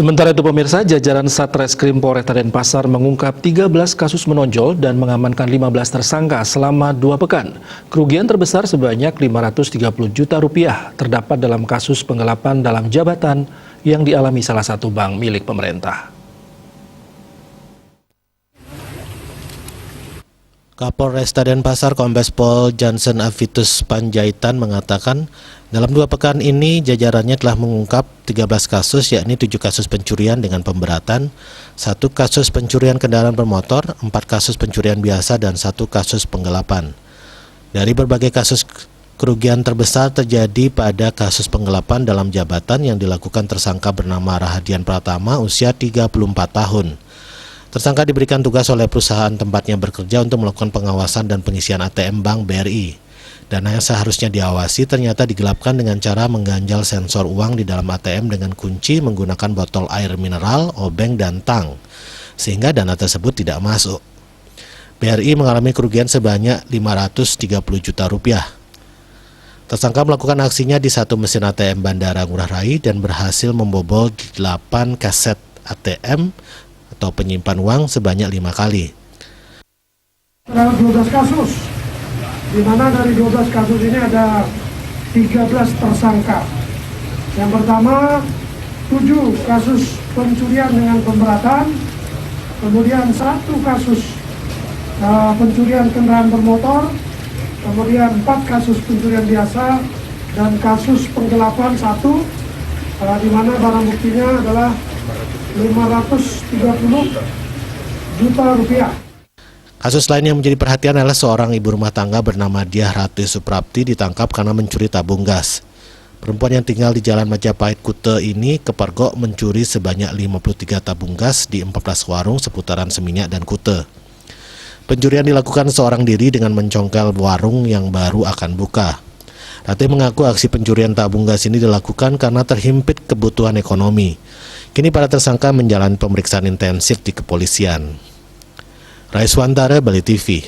Sementara itu pemirsa, jajaran Satreskrim Polresta Denpasar mengungkap 13 kasus menonjol dan mengamankan 15 tersangka selama 2 pekan. Kerugian terbesar sebanyak 530 juta rupiah terdapat dalam kasus penggelapan dalam jabatan yang dialami salah satu bank milik pemerintah. Kapolresta Denpasar Kombes Pol Jansen Avitus Panjaitan mengatakan dalam 2 pekan ini jajarannya telah mengungkap 13 kasus, yakni 7 kasus pencurian dengan pemberatan, 1 kasus pencurian kendaraan bermotor, 4 kasus pencurian biasa, dan 1 kasus penggelapan. Dari berbagai kasus, kerugian terbesar terjadi pada kasus penggelapan dalam jabatan yang dilakukan tersangka bernama Rahadian Pratama usia 34 tahun. Tersangka diberikan tugas oleh perusahaan tempatnya bekerja untuk melakukan pengawasan dan pengisian ATM Bank BRI. Dana yang seharusnya diawasi ternyata digelapkan dengan cara mengganjal sensor uang di dalam ATM dengan kunci menggunakan botol air mineral, obeng, dan tang, sehingga dana tersebut tidak masuk. BRI mengalami kerugian sebanyak 530 juta rupiah. Tersangka melakukan aksinya di 1 mesin ATM Bandara Ngurah Rai dan berhasil membobol 8 kaset ATM atau penyimpan uang sebanyak 5 kali. Terhadap 12 kasus, di mana dari 12 kasus ini ada 13 tersangka. Yang pertama, 7 kasus pencurian dengan pemberatan, kemudian 1 kasus pencurian kendaraan bermotor, kemudian 4 kasus pencurian biasa, dan kasus penggelapan 1, di mana barang buktinya adalah 530 juta rupiah. Kasus lain yang menjadi perhatian adalah seorang ibu rumah tangga bernama Diah Ratu Suprapti ditangkap karena mencuri tabung gas. Perempuan yang tinggal di Jalan Majapahit, Kute ini kepergok mencuri sebanyak 53 tabung gas di 14 warung seputaran Seminyak dan Kute. Pencurian dilakukan seorang diri dengan mencongkel warung yang baru akan buka. Ratu mengaku aksi pencurian tabung gas ini dilakukan karena terhimpit kebutuhan ekonomi. Kini para tersangka menjalani pemeriksaan intensif di kepolisian. Raiswantara, Bali TV.